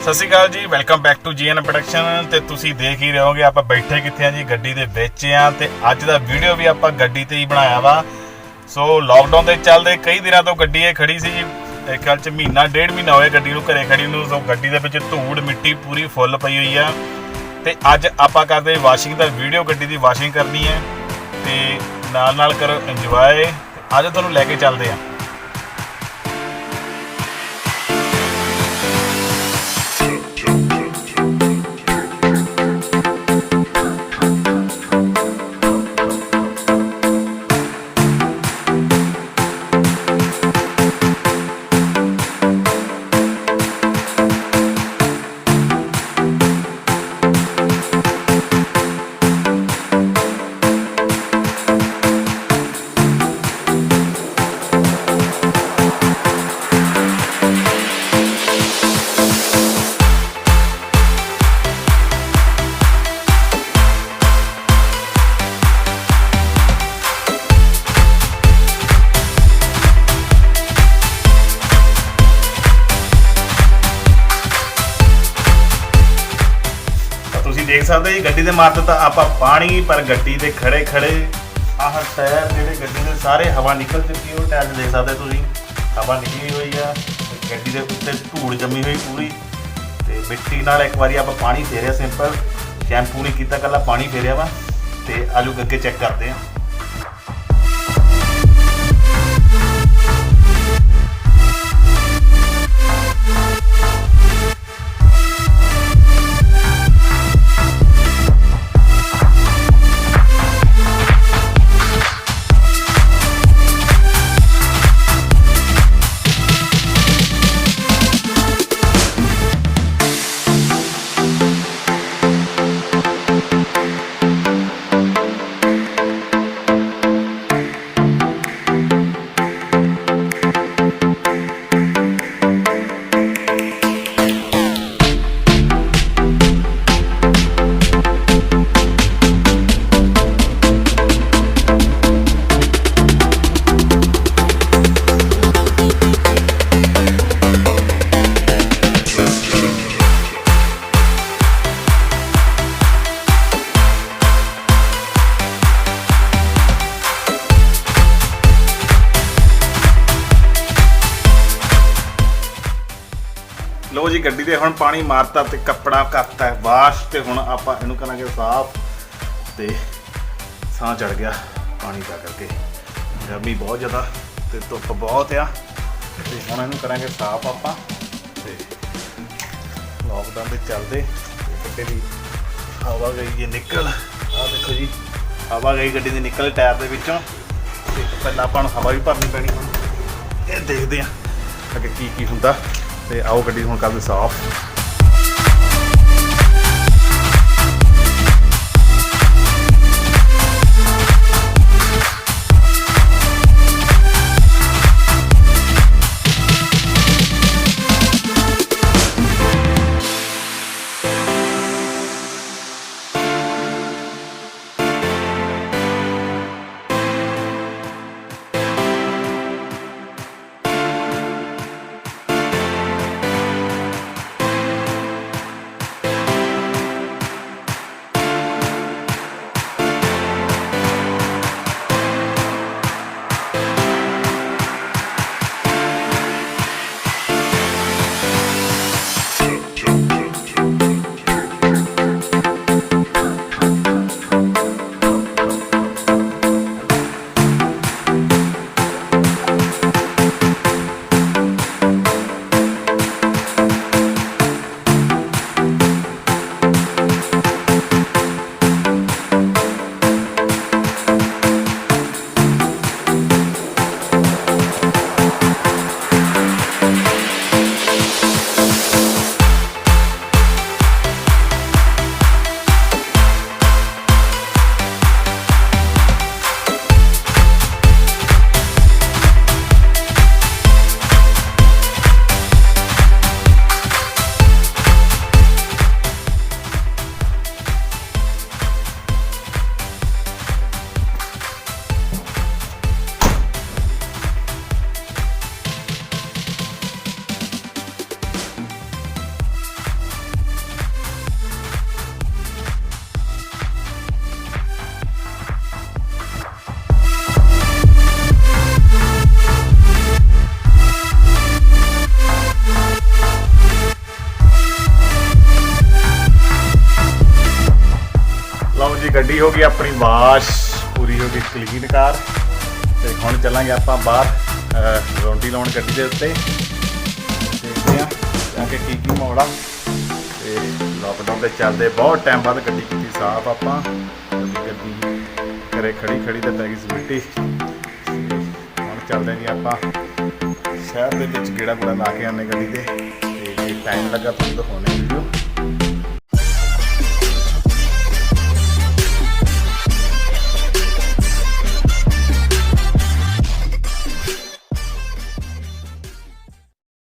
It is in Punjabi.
ਸਤਿ ਸ਼੍ਰੀ ਅਕਾਲ ਜੀ, welcome back to GN production. ਤੇ ਤੁਸੀਂ ਦੇਖ ਹੀ ਰਹੇ ਹੋਗੇ ਆਪਾਂ ਬੈਠੇ ਕਿੱਥੇ ਆ ਜੀ, ਗੱਡੀ ਦੇ ਵਿੱਚ ਆ। ਤੇ ਅੱਜ ਦਾ ਵੀਡੀਓ ਵੀ ਆਪਾਂ ਗੱਡੀ ਤੇ ਹੀ ਬਣਾਇਆ ਵਾ। ਸੋ ਲਾਕਡਾਊਨ ਦੇ ਚੱਲਦੇ ਕਈ ਦਿਨਾਂ ਤੋਂ ਗੱਡੀ ਇਹ ਖੜੀ ਸੀ, ਇੱਕ ਗੱਲ ਚ ਮਹੀਨਾ ਡੇਢ ਮਹੀਨਾ ਹੋਇਆ ਗੱਡੀ ਨੂੰ ਘਰੇ ਖੜੀ ਨੂੰ। ਸੋ ਗੱਡੀ ਦੇ ਵਿੱਚ ਧੂੜ ਮਿੱਟੀ ਪੂਰੀ ਫੁੱਲ ਪਈ ਹੋਈ ਆ। ਤੇ ਅੱਜ ਆਪਾਂ ਕਰਦੇ ਵਾਸ਼ਿੰਗ ਦਾ ਵੀਡੀਓ, ਗੱਡੀ ਦੀ ਵਾਸ਼ਿੰਗ ਕਰਨੀ ਹੈ ਤੇ ਨਾਲ ਨਾਲ ਕਰੋ ਇੰਜੋਏ। ਅੱਜ ਤੁਹਾਨੂੰ ਲੈ ਕੇ ਚੱਲਦੇ ਆ। देख सकते जी गड्डी दे मार दिता आपां पानी, पर गड्डी दे खड़े खड़े आह टायर जिहड़े गड्डी दे सारे हवा निकल चुकी है। टायर देख सकते तुसीं हवा निकली हुई है, गड्डी दे उत्ते धूड़ जमी हुई पूरी। ते मिट्टी नाल एक बारी आपां पानी फेरिया, सिंपल शैंपू नहीं कीता, कल्ला पानी फेरिया वा। ते आजो अगे चेक करते हैं। लो जी गड्डी दे हुण पानी मारता ते कपड़ा करता है वाश। ते हुण आपां इहनूं करांगे साफ। ते साह चढ़ गया पानी दा करके, गर्मी बहुत ज़्यादा ते धुप्प बहुत आ। ते हुण इहनूं करांगे साफ आपां। ते लॉकडाउन दे चलदे गड्डी दी हवा गई जी निकल। आ देखो जी हवा गई गड्डी दी निकल टायर दे विचों। ते पहलां आपां नूं हवा भी भरनी पैनी। हुण इह देखदे आ अगे की हुंदा। ते आओ गड्डी हुण करदे साफ। ਲਓ ਜੀ ਗੱਡੀ ਹੋ ਗਈ ਆਪਣੀ ਵਾਸ਼ ਪੂਰੀ ਹੋ ਗਈ ਕਲੀਨ ਕਾਰ ਤੇ ਹੁਣ ਚੱਲਾਂਗੇ ਆਪਾਂ ਬਾਹਰ ਰੋਟੀ ਲਾਉਣ ਗੱਡੀ ਦੇ ਉੱਤੇ ਦੇਖਦੇ ਆ ਜਾ ਕੇ ਕੀ ਮੋੜਾ ਤੇ ਲੋਕਡਾਊਨ ਦੇ ਚੱਲਦੇ ਬਹੁਤ ਟਾਈਮ ਬਾਅਦ ਗੱਡੀ ਕੀਤੀ ਸਾਫ਼ ਆਪਾਂ ਗੱਡੀ ਘਰੇ ਖੜੀ ਤੇ ਪੈ ਗਈ ਸੀ ਮਿੱਟੀ ਹੁਣ ਚੱਲਦੇ ਜੀ ਆਪਾਂ ਸ਼ਹਿਰ ਦੇ ਵਿੱਚ ਗੇੜਾ ਲਾ ਕੇ ਆਨੇ ਗੱਡੀ ਤੇ ਟਾਈਮ ਲੱਗਾ ਤੁਹਾਨੂੰ ਦਿਖਾਉਣੇ ਵੀਡੀਓ